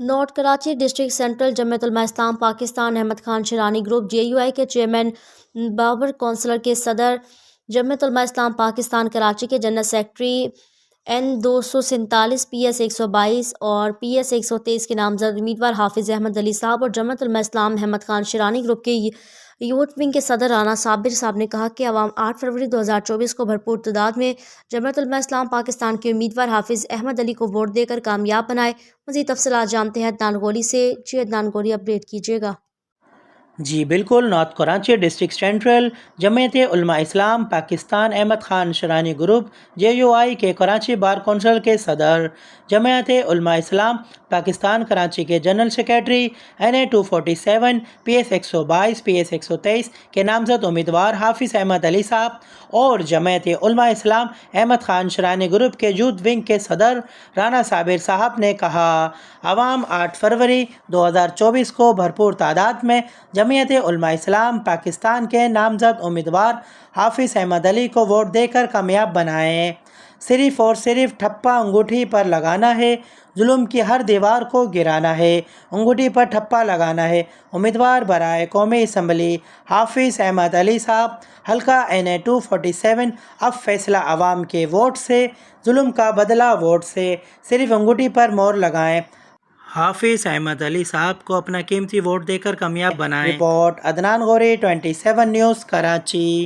North Karachi district central جمعیت Ulema Islam Pakistan Ahmad Khan Sherani group JUI کے chairman Babar counsellor کے صدر جمعیت علماء اسلام پاکستان کراچی کے جنرل سیکرٹری N247 PS 122 اور PS 123 کے نامزد امیدوار حافظ احمد علی صاحب اور جمعیت علماء اسلام احمد خان شیرانی گروپ کے یوتھ ونگ کے صدر رانا صابر صاحب نے کہا کہ عوام 8 فروری 2024 کو بھرپور تعداد میں جمعیت علماء اسلام پاکستان کے امیدوار حافظ احمد علی کو ووٹ دے کر کامیاب بنائے۔ مزید تفصیلات جانتے ہیں عدنان غوری سے۔ عدنان غوری اپڈیٹ کیجیے گا۔ جی بالکل، نارتھ کراچی ڈسٹرکٹ سینٹرل جمعیت علماء اسلام پاکستان احمد خان شیرانی گروپ JUI کے کراچی بار کونسل کے صدر جمعیت علماء اسلام پاکستان کراچی کے general secretary NA247 PS 122 PS 123 کے نامزد امیدوار حافظ احمد علی صاحب اور جمعیت علماء اسلام احمد خان شیرانی گروپ کے یوتھ ونگ کے صدر رانا صابر صاحب نے کہا عوام 8 فروری 2024 کو بھرپور تعداد میں جمعیت علماء اسلام پاکستان کے نامزد امیدوار حافظ احمد علی کو ووٹ دے کر کامیاب بنائیں۔ صرف اور صرف ٹھپا انگوٹھی پر لگانا ہے، ظلم کی ہر دیوار کو گرانا ہے، انگوٹھی پر ٹھپا لگانا ہے۔ امیدوار برائے قومی اسمبلی حافظ احمد علی صاحب، حلقہ NA247۔ اب فیصلہ عوام کے ووٹ سے، ظلم کا بدلہ ووٹ سے، صرف انگوٹھی پر مہر لگائیں۔ حافظ احمد علی صاحب کو اپنا قیمتی ووٹ دے کر کامیاب بنائیں۔ Report Adnan Ghori 27 news Karachi.